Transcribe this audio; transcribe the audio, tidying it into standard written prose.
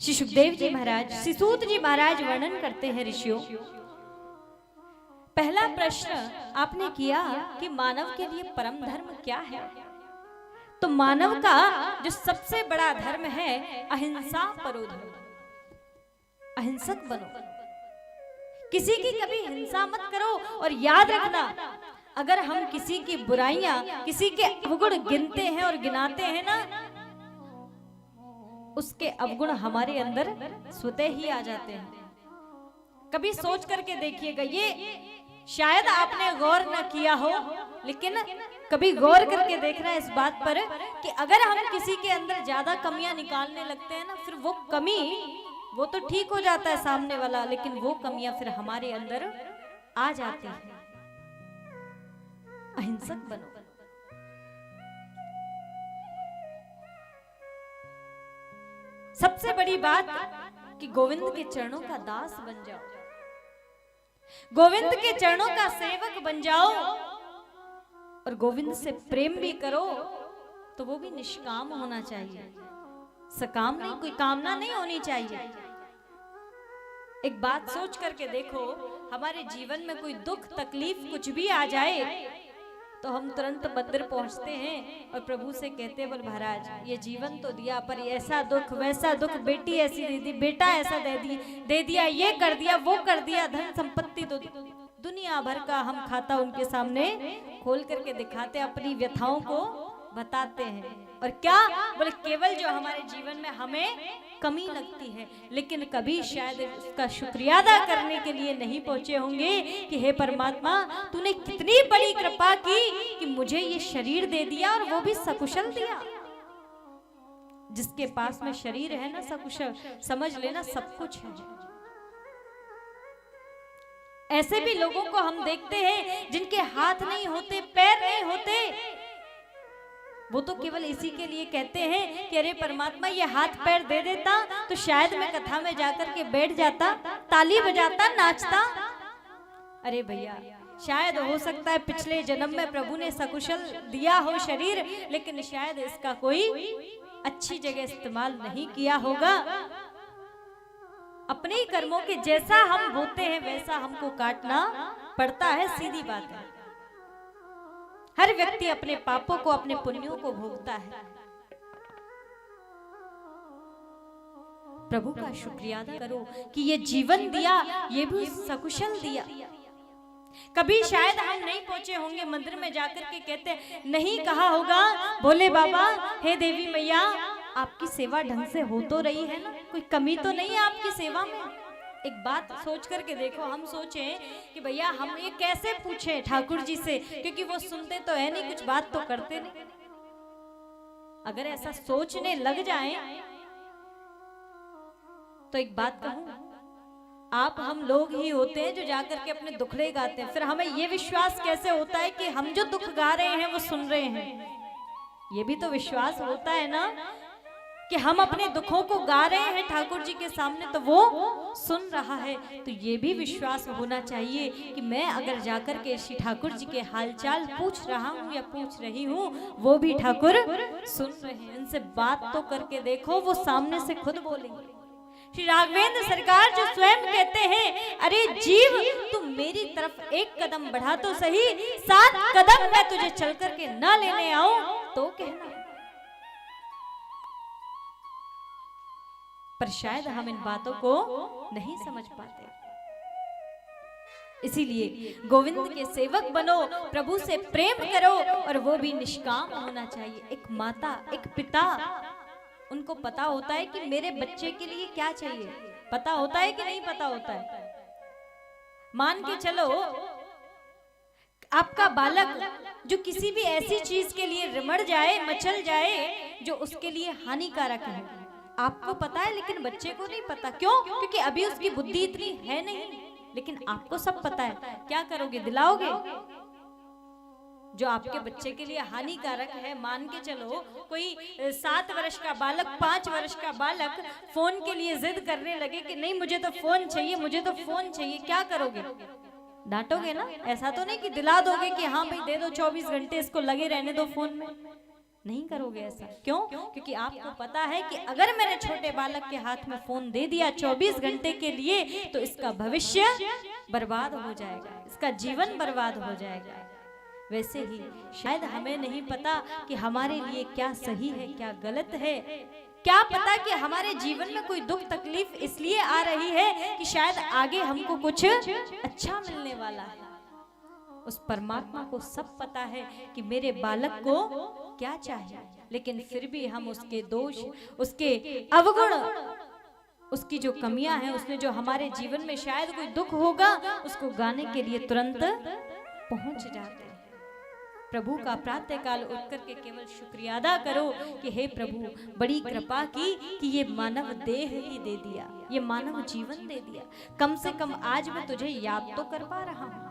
श्री सुखदेव जी महाराज, श्री सूत जी महाराज वर्णन करते हैं ऋषियों। पहला प्रश्न आपने किया कि मानव के लिए परम धर्म क्या है। तो मानव का जो सबसे बड़ा धर्म है अहिंसा परो धर्म। अहिंसक बनो, किसी की कभी हिंसा मत करो। और याद रखना, अगर हम किसी की बुराइयां, किसी के अवगुण गिनते हैं और गिनाते हैं ना, उसके अवगुण हमारे अंदर स्वतः ही आ जाते हैं। कभी सोच करके देखिएगा, ये शायद आपने गौर न किया हो, लेकिन कभी गौर करके देखना इस बात पर कि अगर हम किसी के अंदर ज्यादा कमियां निकालने लगते हैं ना, फिर वो कमी, वो तो ठीक हो जाता है सामने वाला, लेकिन वो कमियां फिर हमारे अंदर आ जाती हैं। अहिंसक बनो। सबसे बड़ी बात कि गोविंद के चरणों का दास बन जाओ, गोविंद के चरणों का सेवक बन जाओ, और गोविंद से प्रेम भी करो तो वो भी निष्काम होना चाहिए, सकाम नहीं, कोई कामना नहीं होनी चाहिए। एक बात सोच करके देखो, हमारे जीवन में कोई दुख तकलीफ कुछ भी आ जाए तो हम तुरंत मंदिर पहुंचते हैं और प्रभु से कहते हैं, बोल महाराज ये जीवन तो दिया, पर ऐसा दुख वैसा दुख, बेटी ऐसी दे दी, बेटा ऐसा दे दिया, ये कर दिया, वो कर दिया, धन संपत्ति तो दुनिया भर का हम खाता उनके सामने खोल करके दिखाते, अपनी व्यथाओं को बताते हैं। और क्या बोले, केवल जो हमारे जीवन में हमें कमी लगती है, लेकिन कभी शायद उसका शुक्रिया अदा करने के लिए नहीं पहुंचे होंगे कि हे परमात्मा, तूने कितनी बड़ी कृपा की कि मुझे ये शरीर दे दिया, और वो भी सकुशल दिया। जिसके पास में शरीर है ना सकुशल, समझ लेना सब कुछ है। ऐसे भी लोगों को हम देखते हैं जिनके हाथ नहीं होते, पैर नहीं होते, वो तो केवल इसी के लिए कहते हैं कि अरे परमात्मा ये हाथ पैर दे देता तो शायद मैं कथा में जाकर के बैठ जाता, ताली बजाता, नाचता। अरे भैया, शायद हो सकता है पिछले जन्म में प्रभु ने सकुशल दिया हो शरीर, लेकिन शायद इसका कोई अच्छी जगह इस्तेमाल नहीं किया होगा। अपने ही कर्मों के जैसा हम होते हैं वैसा हमको काटना पड़ता है, सीधी बात है। हर व्यक्ति अपने पापों को, अपने पुण्यों को भोगता है। प्रभु का शुक्रिया अदा करो कि ये जीवन दिया, ये भी सकुशल दिया। कभी शायद हम नहीं पहुंचे होंगे मंदिर में जाकर के कहते नहीं कहा होगा, भोले बाबा, हे देवी मैया, आपकी सेवा ढंग से हो तो रही है ना, कोई कमी तो नहीं है आपकी सेवा में। एक बात सोच करके देखो, हम सोचें कि भैया हम ये कैसे पूछें ठाकुर जी से, क्योंकि वो सुनते तो है नहीं, कुछ बात तो करते नहीं। अगर ऐसा सोचने लग जाएं तो एक बात कहूं, आप हम लोग ही होते हैं जो जाकर के अपने दुखड़े गाते हैं। फिर हमें ये विश्वास कैसे होता है कि हम जो दुख गा रहे हैं वो सुन रहे हैं? ये भी तो विश्वास होता है ना कि हम अपने दुखों को गा रहे हैं ठाकुर जी के सामने तो वो सुन रहा है। तो ये भी विश्वास होना चाहिए कि मैं अगर जाकर के श्री ठाकुर जी के हालचाल पूछ रहा हूँ या पूछ रही हूँ, वो भी ठाकुर सुन रहे हैं। उनसे बात तो करके देखो, वो सामने से खुद बोलेंगे। श्री राघवेंद्र सरकार जो स्वयं कहते हैं, अरे जीव तुम मेरी तरफ एक कदम बढ़ा तो सही, 7 कदम मैं तुझे चल करके ना लेने आऊं तो कहना। पर शायद हम इन बातों को नहीं समझ पाते। इसीलिए गोविंद के सेवक बनो, प्रभु से प्रेम करो, और वो भी निष्काम होना चाहिए। एक माता, एक पिता, उनको पता होता है कि मेरे बच्चे के लिए क्या चाहिए। पता होता है कि नहीं पता होता है? मान के चलो आपका बालक जो किसी भी ऐसी चीज के लिए रिमड़ जाए, मचल जाए जो उसके लिए हानिकारक है, आपको पता है लेकिन बच्चे को नहीं पता। क्यों? क्योंकि अभी उसकी बुद्धि इतनी है नहीं, लेकिन आपको सब पता है। क्या करोगे? दिलाओगे? जो आपके बच्चे के लिए हानिकारक है, मान के चलो कोई 7 वर्ष का बालक, 5 वर्ष का बालक फोन के लिए जिद करने लगे कि नहीं मुझे तो फोन चाहिए, मुझे तो फोन चाहिए, क्या करोगे? डांटोगे ना? ऐसा तो नहीं कि दिला दोगे कि हाँ भाई दे दो, 24 घंटे इसको लगे रहने दो फोन में। नहीं करोगे ऐसा। क्यों? क्योंकि आपको पता है कि अगर मेरे छोटे बालक के हाथ में फोन दे दिया 24 घंटे के लिए तो इसका भविष्य बर्बाद हो जाएगा, इसका जीवन बर्बाद हो जाएगा। वैसे ही शायद हमें नहीं पता कि हमारे लिए क्या सही है क्या गलत है, क्या पता कि हमारे जीवन में कोई दुख तकलीफ इसलिए आ रही है कि शायद आगे हमको कुछ अच्छा मिलने वाला है। उस परमात्मा को सब पता है कि मेरे बालक को क्या चाहिए, लेकिन फिर भी हम उसके दोष, उसके अवगुण, उसकी जो कमियां हैं, उसने जो हमारे जीवन में शायद कोई दुख होगा उसको गाने के लिए तुरंत पहुंच जाते हैं। प्रभु का प्रातः काल उठ करके केवल शुक्रिया अदा करो कि हे प्रभु बड़ी कृपा की कि ये मानव देह ही दे दिया, ये मानव जीवन दे दिया, कम से कम आज मैं तुझे याद तो कर पा रहा हूं।